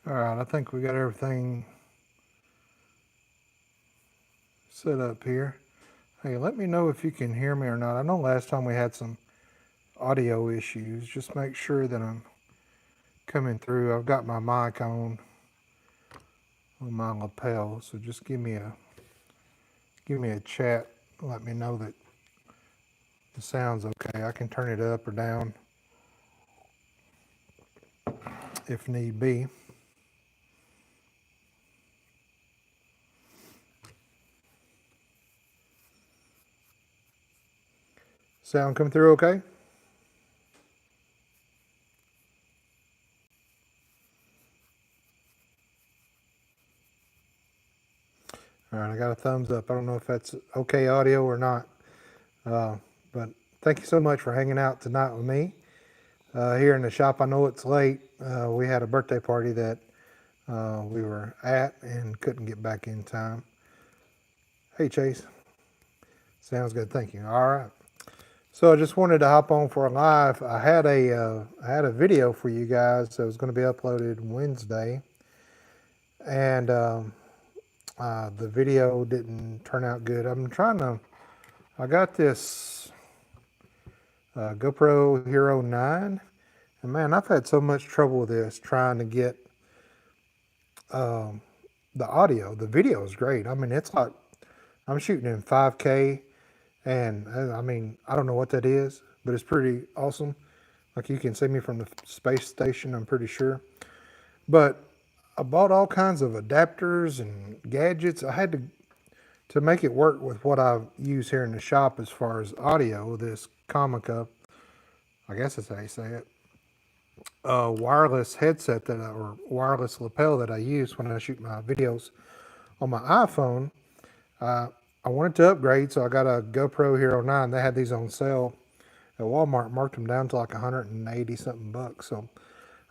All right, I think we got everything set up here. Hey, let me know if you can hear me or not. I know last time we had some audio issues. Just make sure that I'm coming through. I've got my mic on my lapel, so just give me a chat. Let me know that the sound's okay. I can turn it up or down if need be. Sound come through okay? All right, I got a thumbs up. I don't know if that's okay audio or not, but thank you so much for hanging out tonight with me here in the shop. I know it's late. We had a birthday party that we were at and couldn't get back in time. Hey, Chase. Sounds good. Thank you. All right. So I just wanted to hop on for a live. I had a video for you guys that was going to be uploaded Wednesday, and the video didn't turn out good. I got this GoPro Hero 9, and man, I've had so much trouble with this trying to get the audio. The video is great. I mean, it's like I'm shooting in 5K, and I mean, I don't know what that is, but it's pretty awesome. Like you can see me from the space station, I'm pretty sure. But I bought all kinds of adapters and gadgets. I had to make it work with what I use here in the shop as far as audio. This Comica, I guess that's how you say it, wireless headset or wireless lapel that I use when I shoot my videos on my iPhone. I wanted to upgrade, so I got a GoPro Hero 9. They had these on sale at Walmart, marked them down to like 180 something bucks. So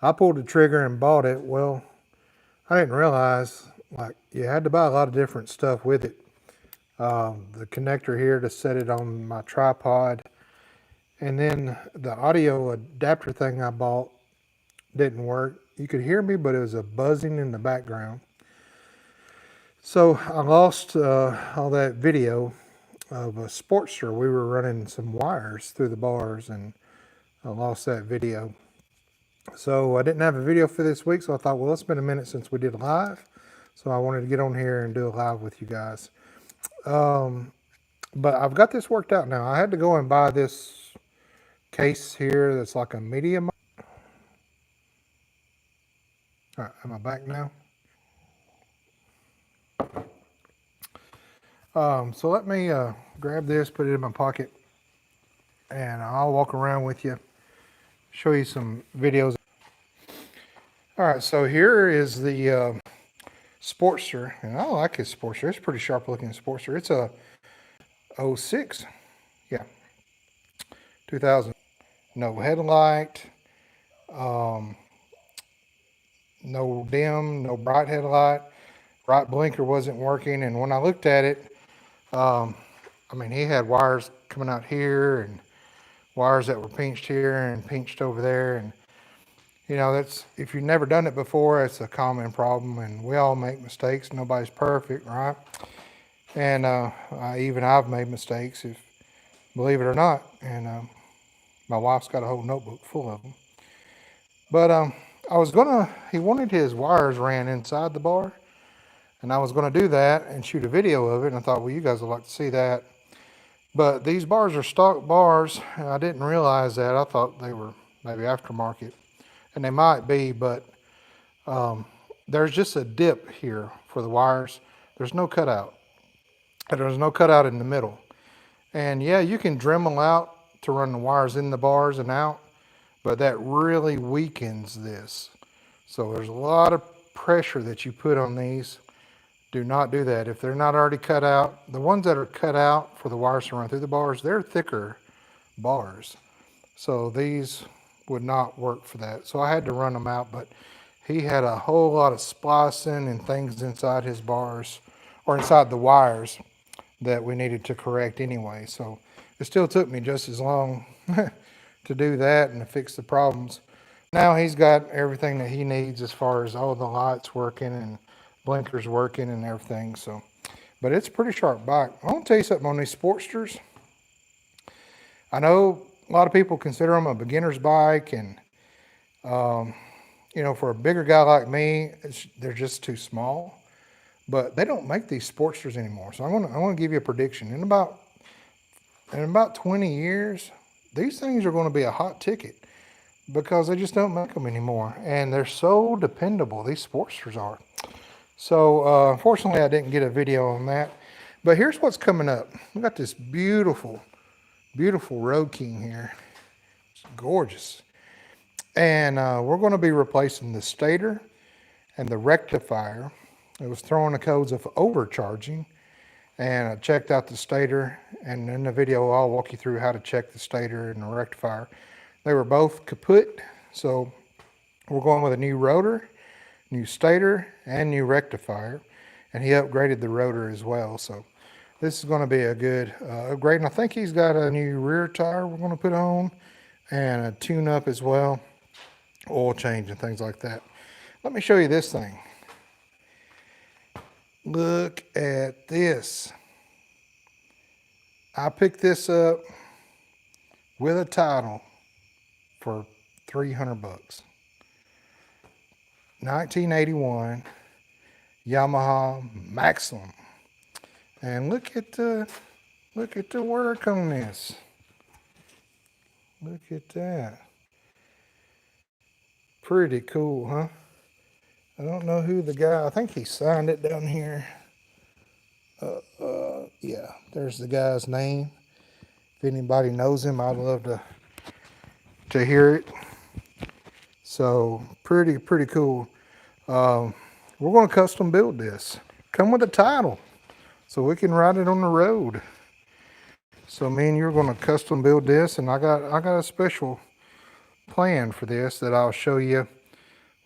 I pulled the trigger and bought it. Well, I didn't realize like you had to buy a lot of different stuff with it. The connector here to set it on my tripod, and then the audio adapter thing I bought didn't work. You could hear me, but it was a buzzing in the background. So I lost all that video of a Sportster. We were running some wires through the bars, and I lost that video. So I didn't have a video for this week, so I thought, well, it's been a minute since we did a live, so I wanted to get on here and do a live with you guys. But I've got this worked out now. I had to go and buy this case here that's like a medium. All right, am I back now? So let me grab this, put it in my pocket, and I'll walk around with you, show you some videos. All right, so here is the Sportster, and I like this Sportster. It's a pretty sharp looking Sportster. It's a 06, yeah, 2000. No headlight, no dim, no bright headlight. Right blinker wasn't working, and when I looked at it, I mean, he had wires coming out here and wires that were pinched here and pinched over there, and you know, that's, if you've never done it before, it's a common problem, and we all make mistakes. Nobody's perfect, right? And I've made mistakes, if believe it or not, and my wife's got a whole notebook full of them. But he wanted his wires ran inside the bar, and I was gonna do that and shoot a video of it, and I thought, well, you guys would like to see that. But these bars are stock bars, and I didn't realize that. I thought they were maybe aftermarket, and they might be, but there's just a dip here for the wires. There's no cutout, and there's no cutout in the middle. And yeah, you can Dremel out to run the wires in the bars and out, but that really weakens this. So there's a lot of pressure that you put on these. Do not do that. If they're not already cut out, the ones that are cut out for the wires to run through the bars, they're thicker bars. So these would not work for that. So I had to run them out, but he had a whole lot of splicing and things inside his bars, or inside the wires, that we needed to correct anyway. So it still took me just as long to do that and to fix the problems. now he's got everything that he needs as far as all the lights working and blinkers working and everything. So, but it's a pretty sharp bike. I want to tell you something on these Sportsters. I know a lot of people consider them a beginner's bike, and for a bigger guy like me, they're just too small. But they don't make these Sportsters anymore. So I want to give you a prediction. In about 20 years, these things are going to be a hot ticket because they just don't make them anymore, and they're so dependable. These Sportsters are. So unfortunately, I didn't get a video on that. But here's what's coming up. We got this beautiful, beautiful Road King here. It's gorgeous. And we're going to be replacing the stator and the rectifier. It was throwing the codes of overcharging. And I checked out the stator, and in the video I'll walk you through how to check the stator and the rectifier. They were both kaput, so we're going with a new rotor, new stator, and new rectifier. And he upgraded the rotor as well. So this is going to be a good upgrade. And I think he's got a new rear tire we're going to put on, and a tune-up as well, oil change and things like that. Let me show you this thing. Look at this. I picked this up with a title for $300. 1981 Yamaha Maximum. And look at the work on this. Look at that. Pretty cool, huh? I don't know who the guy, I think he signed it down here. Yeah, there's the guy's name. If anybody knows him, I'd love to hear it. So pretty cool. We're going to custom build this. Come with a title so we can ride it on the road. So me and you're going to custom build this, and I got a special plan for this that I'll show you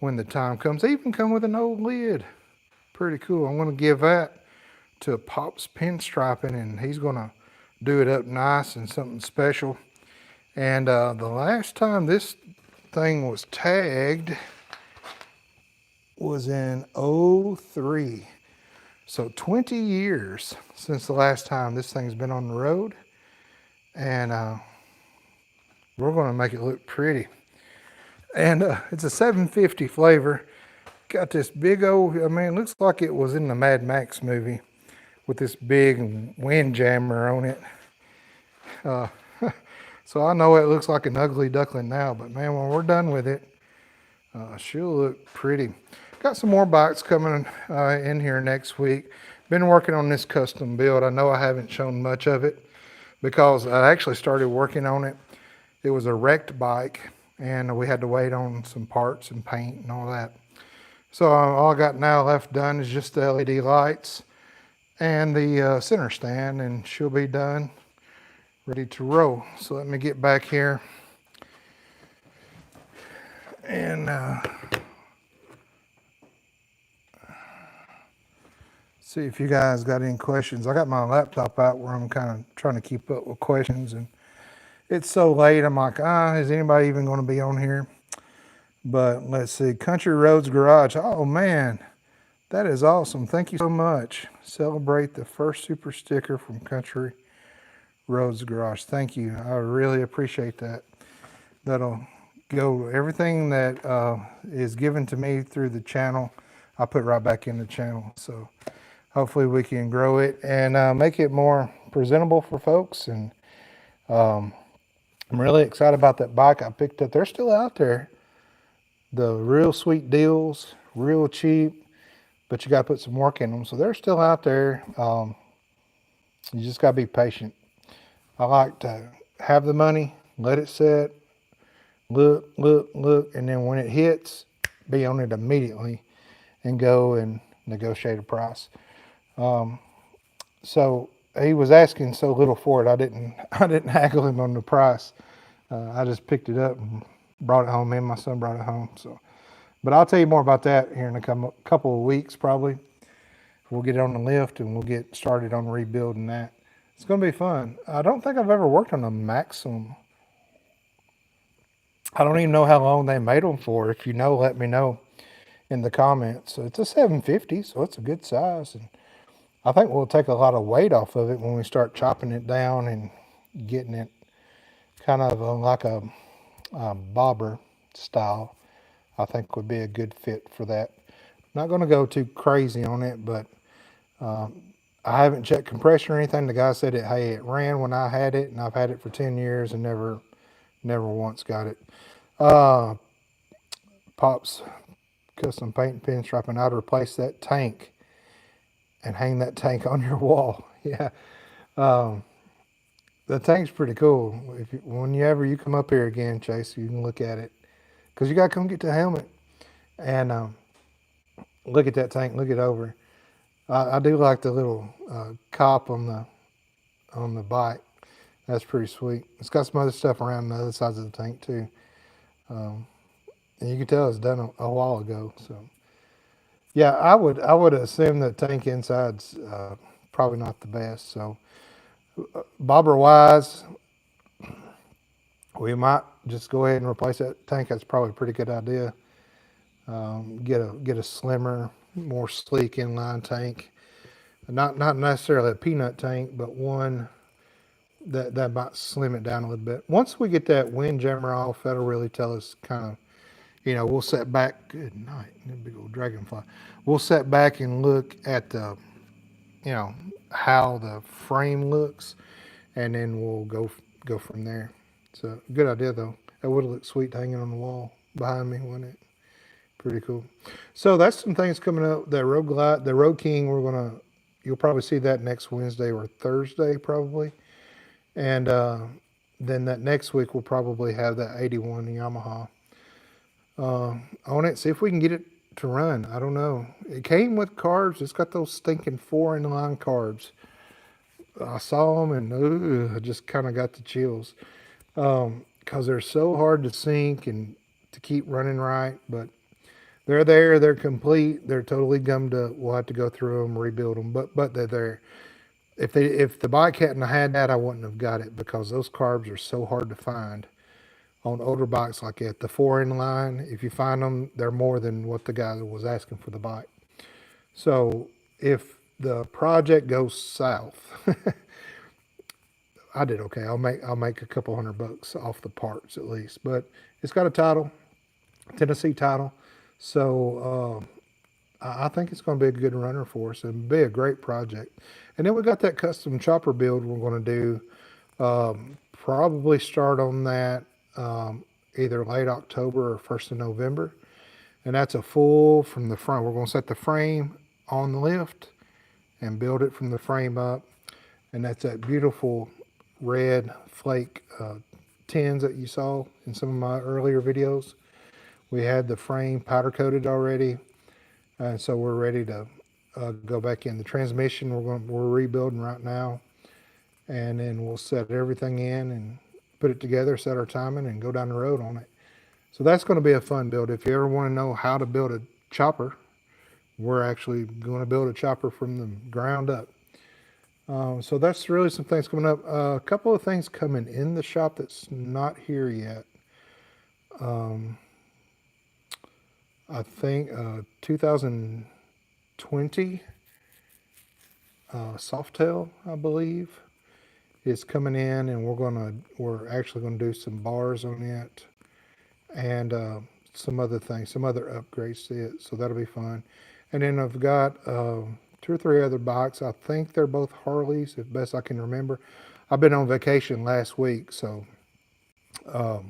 when the time comes. They even come with an old lid. Pretty cool. I'm going to give that to Pop's Pinstriping, and he's going to do it up nice and something special. And the last time this thing was tagged was in '03. So 20 years since the last time this thing's been on the road. And we're going to make it look pretty. And it's a 750 flavor. Got this big old, it looks like it was in the Mad Max movie with this big wind jammer on it. So I know it looks like an ugly duckling now, but man, when we're done with it, she'll look pretty. Got some more bikes coming in here next week. Been working on this custom build. I know I haven't shown much of it because I actually started working on it. It was a wrecked bike, and we had to wait on some parts and paint and all that. So all I got now left done is just the LED lights and the center stand, and she'll be done, ready to roll. So let me get back here and see if you guys got any questions. I got my laptop out where I'm kind of trying to keep up with questions, and it's so late. I'm like, is anybody even going to be on here? But let's see, Country Roads Garage. Oh man, that is awesome. Thank you so much. Celebrate the first super sticker from Country Roads Garage. Thank you. I really appreciate that. That'll go, everything that is given to me through the channel, I put right back in the channel. So hopefully we can grow it and make it more presentable for folks. And I'm really excited about that bike I picked up. They're still out there. The real sweet deals, real cheap, but you got to put some work in them. So they're still out there. You just got to be patient. I like to have the money, let it set, look, and then when it hits, be on it immediately and go and negotiate a price. So he was asking so little for it, I didn't haggle him on the price. I just picked it up and brought it home. Me and my son brought it home. So, but I'll tell you more about that here in a couple of weeks probably. We'll get it on the lift and we'll get started on rebuilding that. It's going to be fun. I don't think I've ever worked on a Maximum. I don't even know how long they made them for. If you know, let me know in the comments. So it's a 750, so it's a good size. And I think we'll take a lot of weight off of it when we start chopping it down and getting it kind of like a bobber style. I think would be a good fit for that. Not going to go too crazy on it, but I haven't checked compression or anything. The guy said it, hey, it ran when I had it, and I've had it for 10 years and never once got it. Uh, Pops custom paint and pinstriping. I'd replace that tank and hang that tank on your wall. Yeah, the tank's pretty cool. Whenever you come up here again, Chase, you can look at it because you got to come get the helmet and look at that tank. Look it over. I do like the little cop on the bike. That's pretty sweet. It's got some other stuff around the other sides of the tank too. And you can tell it's done a while ago. So yeah, I would assume the tank inside's probably not the best. So bobber wise, we might just go ahead and replace that tank. That's probably a pretty good idea. Get a slimmer, more sleek inline tank. Not necessarily a peanut tank, but one that might slim it down a little bit. Once we get that wind jammer off, that'll really tell us kind of, we'll set back. Good night, big old dragonfly. We'll set back and look at the, you know, how the frame looks, and then we'll go from there. So good idea though. That would look sweet hanging on the wall behind me, wouldn't it? Pretty cool. So that's some things coming up. The Road Glide, the Road King, you'll probably see that next Wednesday or Thursday probably. And then that next week we'll probably have that 81 Yamaha on it. See if we can get it to run. I don't know. It came with carbs. It's got those stinking 4 inline carbs. I saw them and I just kind of got the chills because they're so hard to sync and to keep running right. But they're there. They're complete. They're totally gummed up. We'll have to go through them, rebuild them. But they're there. If the bike hadn't had that, I wouldn't have got it because those carbs are so hard to find on older bikes like that. The 4 inline, if you find them, they're more than what the guy was asking for the bike. So if the project goes south, I did okay. I'll make a couple $100 off the parts at least. But it's got a title, Tennessee title, so I think it's going to be a good runner for us and be a great project. And then we got that custom chopper build we're going to do. Probably start on that either late October or 1st of November. And that's a full from the front. We're going to set the frame on the lift and build it from the frame up. And that's that beautiful red flake tins that you saw in some of my earlier videos. We had the frame powder coated already. And so we're ready to go back in. The transmission we're rebuilding right now. And then we'll set everything in and put it together, set our timing, and go down the road on it. So that's going to be a fun build. If you ever want to know how to build a chopper, we're actually going to build a chopper from the ground up. So that's really some things coming up. A couple of things coming in the shop that's not here yet. I think 2020 Softail, I believe, is coming in, and we're actually gonna do some bars on it and some other things, some other upgrades to it. So that'll be fun. And then I've got 2 or 3 other bikes. I think they're both Harleys, as best I can remember. I've been on vacation last week, so I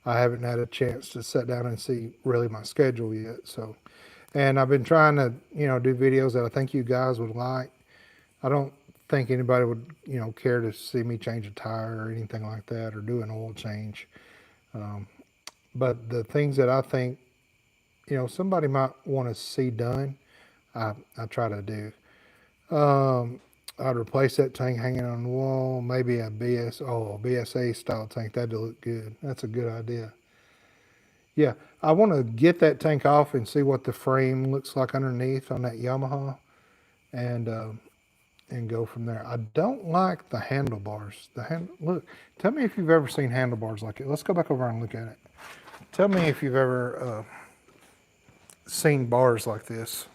haven't had a chance to sit down and see really my schedule yet. So, and I've been trying to, do videos that I think you guys would like. I don't think anybody would, care to see me change a tire or anything like that or do an oil change. But the things that I think, somebody might want to see done, I try to do. I'd replace that tank hanging on the wall, maybe a BSA style tank. That'd look good. That's a good idea. Yeah, I want to get that tank off and see what the frame looks like underneath on that Yamaha. And and go from there. I don't like the handlebars. Look, tell me if you've ever seen handlebars like it. Let's go back over and look at it. Tell me if you've ever seen bars like this.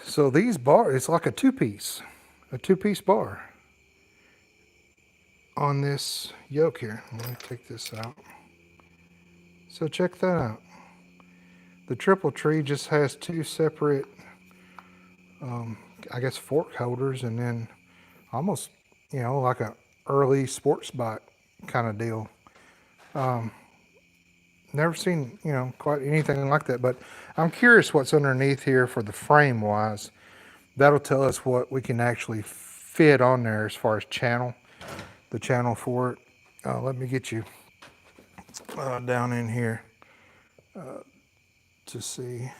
So these bars, it's like a two-piece bar on this yoke here. Let me take this out. So check that out. The triple tree just has two separate, I guess, fork holders, and then almost, like a early sports bike kind of deal. Never seen, quite anything like that, but I'm curious what's underneath here for the frame wise. That'll tell us what we can actually fit on there as far as the channel for it. Let me get you down in here to see.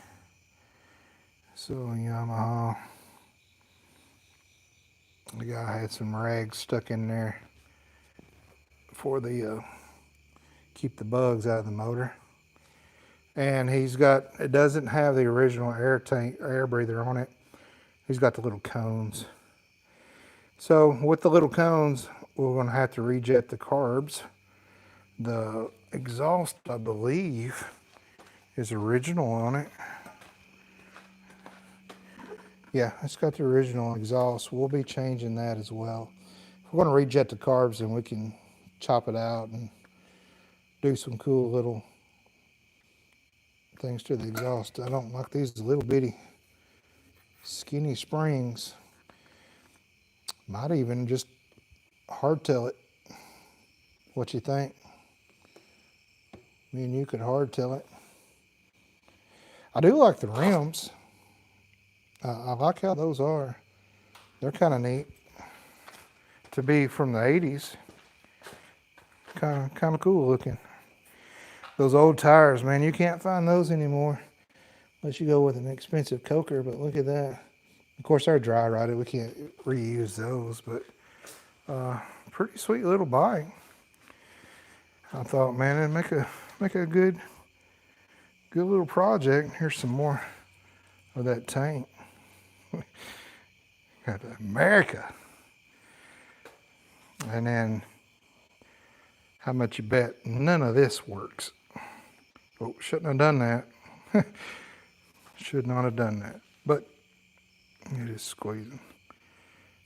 So Yamaha, the guy had some rags stuck in there for the keep the bugs out of the motor. And it doesn't have the original air breather on it. He's got the little cones. So with the little cones, we're going to have to rejet the carbs. The exhaust, I believe, is original on it. Yeah, it's got the original exhaust. We'll be changing that as well. If we're going to rejet the carbs, then we can chop it out and do some cool little things to the exhaust. I don't like these little bitty skinny springs. Might even just hardtail it. What you think? Me and you could hardtail it. I do like the rims. I like how those are. They're kind of neat to be from the 80s. Kind of cool looking. Those old tires, man, you can't find those anymore unless you go with an expensive coker. But look at that. Of course, they're dry rotted. We can't reuse those, but pretty sweet little bike. I thought, man, it'd make a good little project. Here's some more of that tank. Got America. And then, how much you bet none of this works? Oh, shouldn't have done that. Should not have done that. But it is squeezing.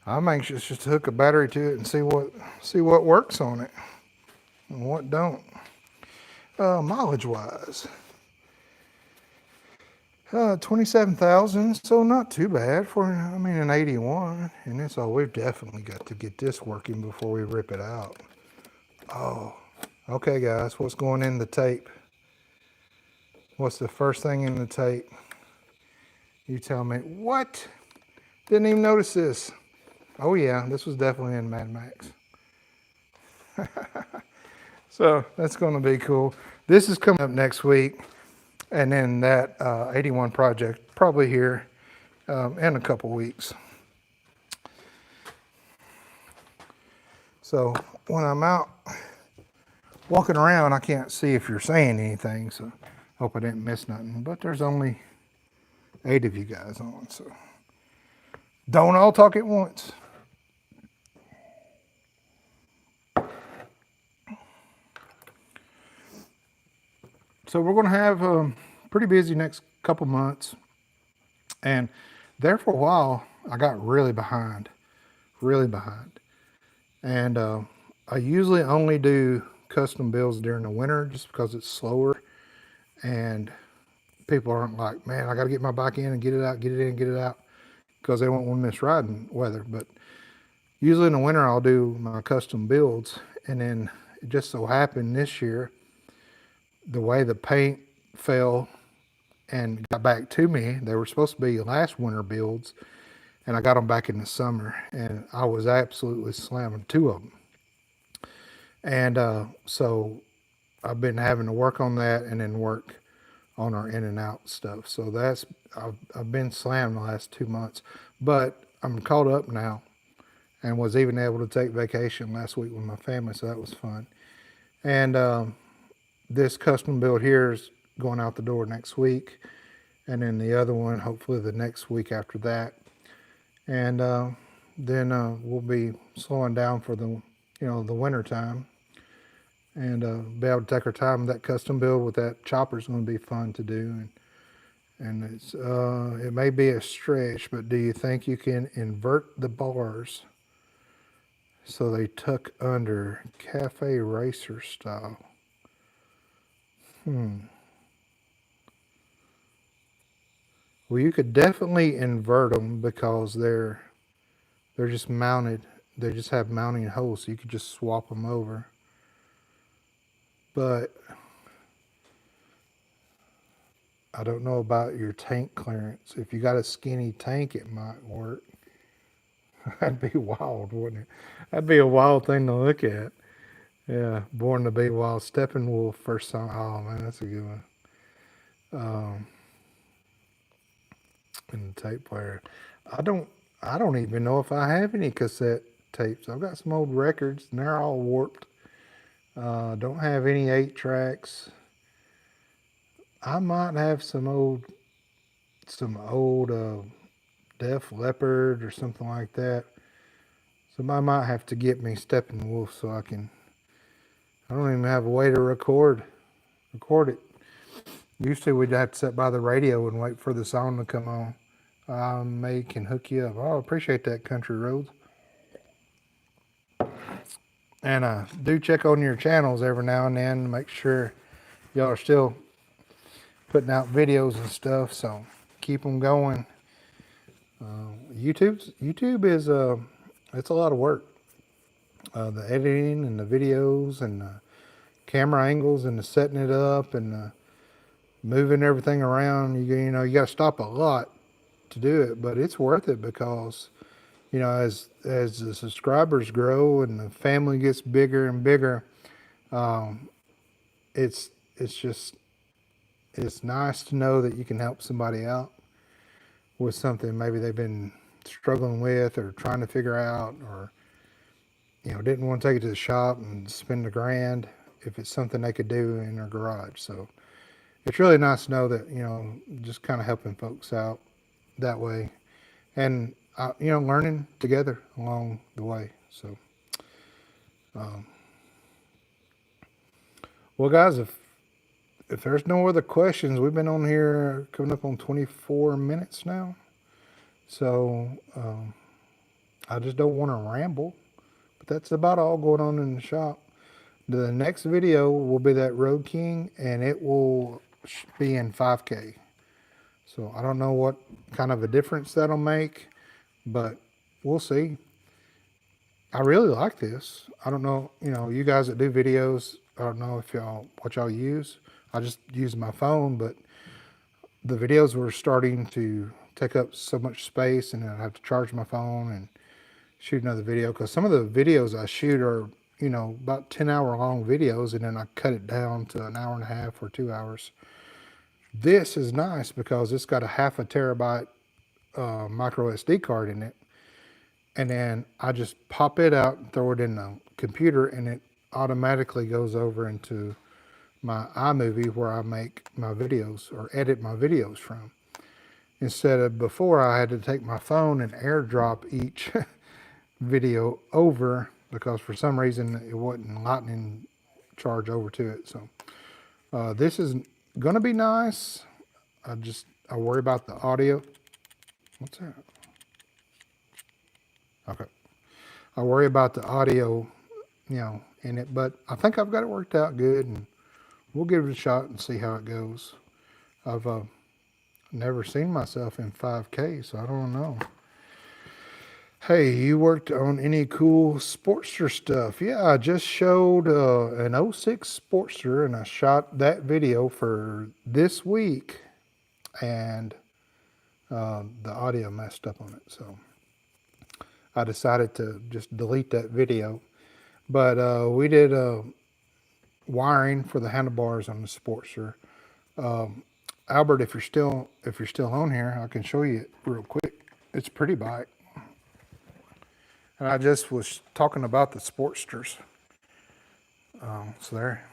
I'm anxious just to hook a battery to it and see what works on it and what don't. Mileage wise, 27,000, so not too bad for an 81. And that's all. We've definitely got to get this working before we rip it out. Oh, okay, guys. What's going in the tape? What's the first thing in the tape? You tell me. What? Didn't even notice this. Oh yeah, this was definitely in Mad Max. So that's going to be cool. This is coming up next week, and then that 81 project probably here in a couple weeks. So when I'm out walking around, I can't see if you're saying anything, so hope I didn't miss nothing. But there's only 8 of you guys on, so don't all talk at once. So we're going to have a pretty busy next couple months. And there for a while, I got really behind. And I usually only do custom builds during the winter just because it's slower. And people aren't like, man, I got to get my bike in and get it out, get it in, get it out. Because they won't want to miss riding weather. But usually in the winter, I'll do my custom builds. And then it just so happened this year, the way the paint fell and got back to me, they were supposed to be last winter builds, and I got them back in the summer, and I was absolutely slamming 2 of them. And so I've been having to work on that and then work on our in and out stuff. So I've been slammed the last 2 months, but I'm caught up now and was even able to take vacation last week with my family, so that was fun. And this custom build here is going out the door next week, and then the other one hopefully the next week after that. And then we'll be slowing down for the the winter time, and be able to take our time. That custom build with that chopper is going to be fun to do, and it's it may be a stretch, but do you think you can invert the bars so they tuck under cafe racer style? Well, you could definitely invert them because they're just mounted. They just have mounting holes, so you could just swap them over. But I don't know about your tank clearance. If you got a skinny tank, it might work. That'd be wild, wouldn't it? That'd be a wild thing to look at. Yeah, Born to Be Wild. Steppenwolf first song. Oh man, that's a good one. In the tape player, I don't. I don't even know if I have any cassette tapes. I've got some old records, and they're all warped. Don't have any 8 tracks. I might have some old Def Leppard or something like that. Somebody might have to get me Steppenwolf so I can. I don't even have a way to record it. Used to, we'd have to sit by the radio and wait for the song to come on. I may can hook you up. Oh, I appreciate that, Country Roads. And do check on your channels every now and then to make sure y'all are still putting out videos and stuff. So keep them going. YouTube is it's a lot of work. The editing and the videos and the camera angles and the setting it up and the moving everything around. You got to stop a lot to do it, but it's worth it because as the subscribers grow and the family gets bigger and bigger, it's nice to know that you can help somebody out with something maybe they've been struggling with or trying to figure out, or didn't want to take it to the shop and spend $1,000 if it's something they could do in their garage. So it's really nice to know that just kind of helping folks out that way, and learning together along the way. So well guys, if there's no other questions, we've been on here coming up on 24 minutes now. So I just don't want to ramble, but that's about all going on in the shop. The next video will be that Road King, and it will be in 5K. So I don't know what kind of a difference that'll make, but we'll see. I really like this. I don't know, you guys that do videos, I don't know what y'all use. I just use my phone, but the videos were starting to take up so much space, and I have to charge my phone and shoot another video, because some of the videos I shoot are about 10-hour long videos, and then I cut it down to an hour and a half or 2 hours. This is nice because it's got a 0.5 terabyte micro SD card in it, and then I just pop it out and throw it in the computer, and it automatically goes over into my iMovie where I make my videos or edit my videos from. Instead of before, I had to take my phone and airdrop each video over, because for some reason it wasn't lightning charge over to it. So this is gonna be nice. I worry about the audio. What's that? Okay. I worry about the audio, in it, but I think I've got it worked out good, and we'll give it a shot and see how it goes. I've never seen myself in 5K, so I don't know. Hey, you worked on any cool Sportster stuff? Yeah, I just showed an 06 Sportster, and I shot that video for this week, and the audio messed up on it, so I decided to just delete that video. But we did wiring for the handlebars on the Sportster. Albert, if you're still on here, I can show you it real quick. It's a pretty bike. And I just was talking about the Sportsters. So they're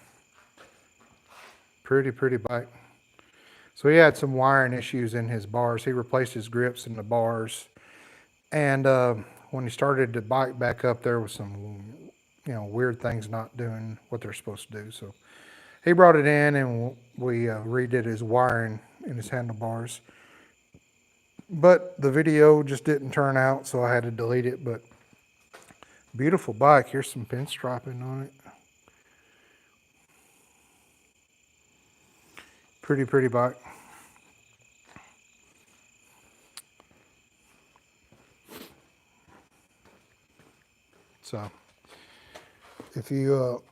pretty bike. So he had some wiring issues in his bars. He replaced his grips in the bars. And when he started the bike back up, there was some, weird things not doing what they're supposed to do. So he brought it in and we redid his wiring in his handlebars. But the video just didn't turn out, so I had to delete it. But beautiful bike. Here's some pinstriping on it. Pretty bike. So if you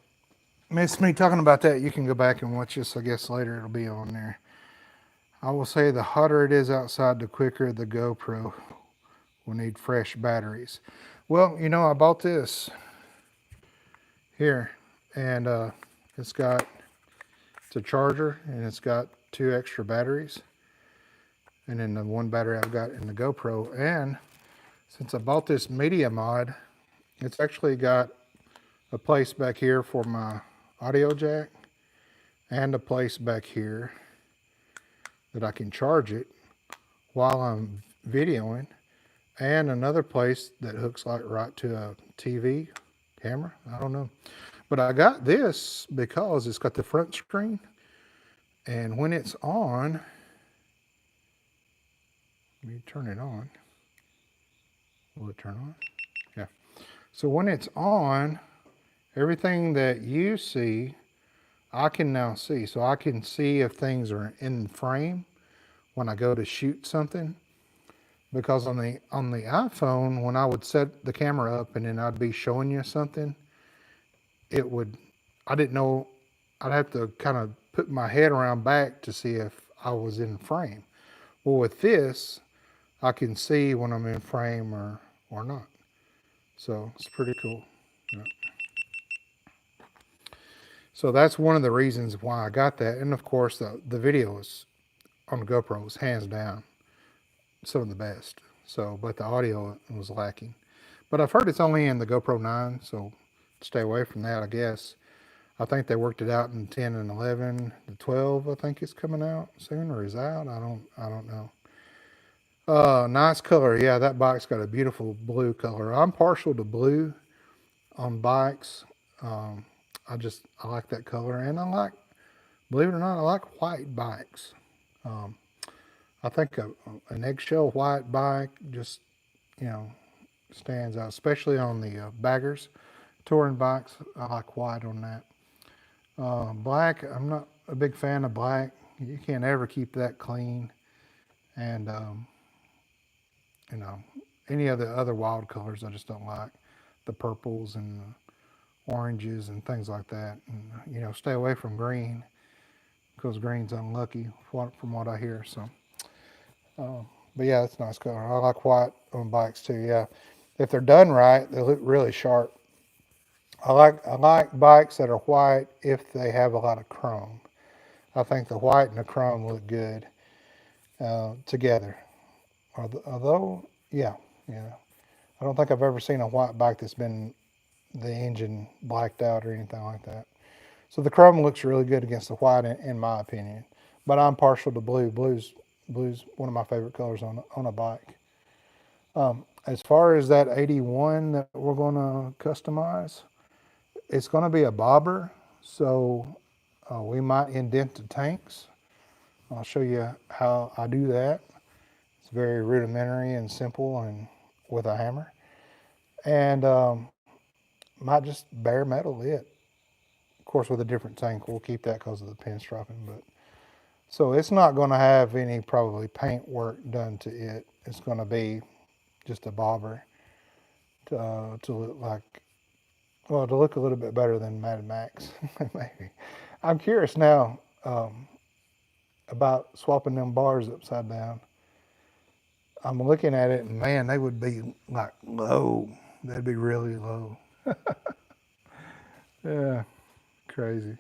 missed me talking about that, you can go back and watch this. I guess later it'll be on there. I will say the hotter it is outside, the quicker the GoPro will need fresh batteries. Well, I bought this here, and it's a charger, and it's got 2 extra batteries, and then the 1 battery I've got in the GoPro. And since I bought this media mod, it's actually got a place back here for my audio jack, and a place back here that I can charge it while I'm videoing, and another place that hooks like right to a TV camera. I don't know. But I got this because it's got the front screen, and when it's on, let me turn it on. Will it turn on? Yeah. So when it's on, everything that you see, I can now see. So I can see if things are in frame when I go to shoot something. Because on the iPhone, when I would set the camera up and then I'd be showing you something, I didn't know, I'd have to kind of put my head around back to see if I was in frame. Well, with this, I can see when I'm in frame or not. So it's pretty cool. Yeah. So that's one of the reasons why I got that. And of course, the video is on the GoPro is hands down some of the best. So, but the audio was lacking. But I've heard it's only in the GoPro 9, so stay away from that, I guess. I think they worked it out in 10 and 11. The 12, I think, is coming out soon, or is out. I don't know. Nice color. Yeah, that bike's got a beautiful blue color. I'm partial to blue on bikes. I like that color, and believe it or not, I like white bikes. I think an eggshell white bike just, stands out, especially on the baggers, touring bikes. I like white on that. Black, I'm not a big fan of black. You can't ever keep that clean. And, any of the other wild colors I just don't like. The purples and the oranges and things like that. And, stay away from green because green's unlucky from what I hear. So, but yeah, it's a nice color. I like white on bikes too. Yeah, if they're done right, they look really sharp. I like bikes that are white if they have a lot of chrome. I think the white and the chrome look good together. Although, yeah. I don't think I've ever seen a white bike that's been the engine blacked out or anything like that. So the chrome looks really good against the white, in my opinion. But I'm partial to blue. Blue's one of my favorite colors on a bike. As far as that 81 that we're going to customize, it's going to be a bobber, so we might indent the tanks. I'll show you how I do that. It's very rudimentary and simple and with a hammer. And might just bare metal it. Of course, with a different tank, we'll keep that because of the pinstriping. But so it's not going to have any probably paint work done to it. It's going to be just a bobber to look like, well, to look a little bit better than Mad Max, maybe. I'm curious now about swapping them bars upside down. I'm looking at it, and man, they would be like low. They'd be really low. Yeah, crazy.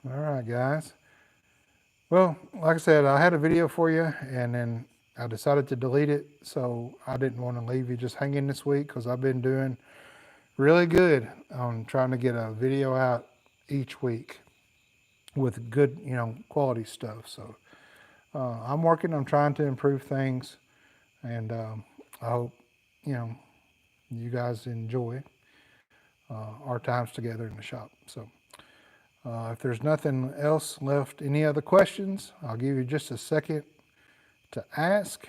All right, guys. Well, like I said, I had a video for you, and then I decided to delete it, so I didn't want to leave you just hanging this week because I've been doing really good on trying to get a video out each week. with good, quality stuff. So I'm trying to improve things, and I hope, you know, you guys enjoy our times together in the shop. So if there's nothing else left, any other questions, I'll give you just a second to ask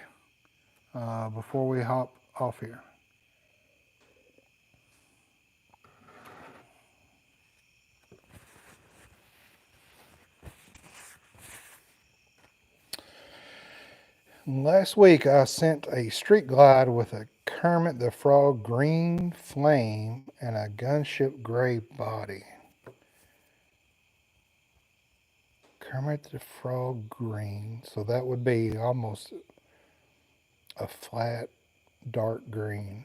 before we hop off here. Last week I sent a street glide with a Kermit the Frog green flame and a gunship gray body. Kermit the Frog green, so that would be almost a flat dark green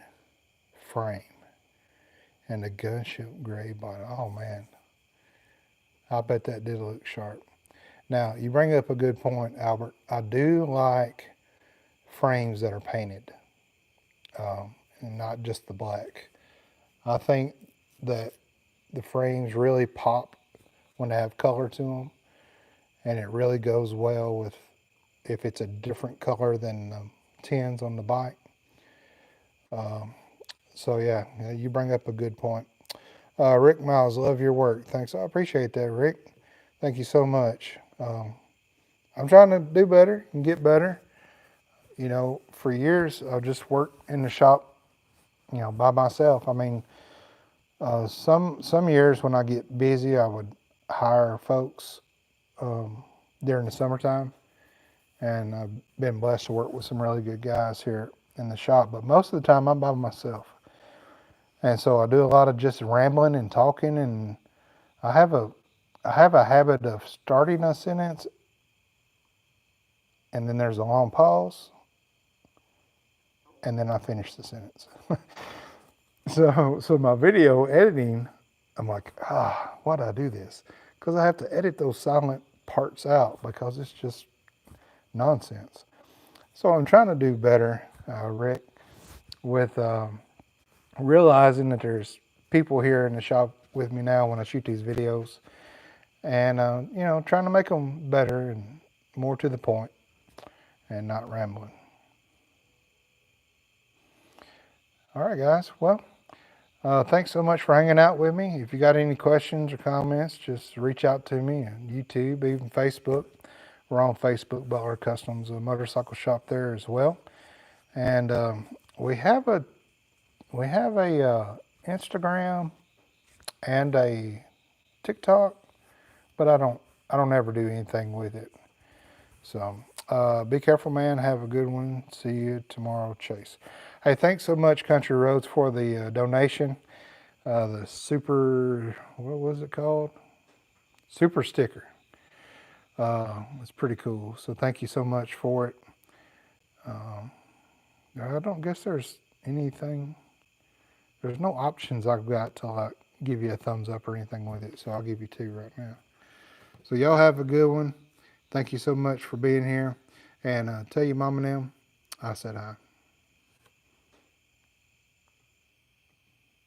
frame and a gunship gray body. Oh man, I bet that did look sharp. Now, you bring up a good point, Albert. I do like frames that are painted, and not just the black. I think that the frames really pop when they have color to them, and it really goes well with if it's a different color than the tins on the bike. So yeah, you bring up a good point. Rick Miles, love your work. Thanks. I appreciate that, Rick. Thank you so much. I'm trying to do better and get better. For years I just worked in the shop, by myself. I mean, some years when I get busy, I would hire folks during the summertime, and I've been blessed to work with some really good guys here in the shop. But most of the time, I'm by myself, and so I do a lot of just rambling and talking. And I have a habit of starting a sentence, and then there's a long pause, and then I finish the sentence. So my video editing, I'm like, why do I do this? Because I have to edit those silent parts out because it's just nonsense. So I'm trying to do better, Rick, with realizing that there's people here in the shop with me now when I shoot these videos, and trying to make them better and more to the point and not rambling. All right, guys. Well, thanks so much for hanging out with me. If you got any questions or comments, just reach out to me on YouTube, even Facebook. We're on Facebook, Butler Customs, a motorcycle shop there as well. And we have a Instagram and a TikTok, but I don't ever do anything with it. So be careful, man. Have a good one. See you tomorrow, Chase. Hey, thanks so much, Country Roads, for the donation. The super, what was it called? Super sticker. It's pretty cool. So thank you so much for it. I don't guess there's anything. There's no options I've got to like give you a thumbs up or anything with it. So I'll give you 2 right now. So y'all have a good one. Thank you so much for being here. And tell your mom and them I said hi.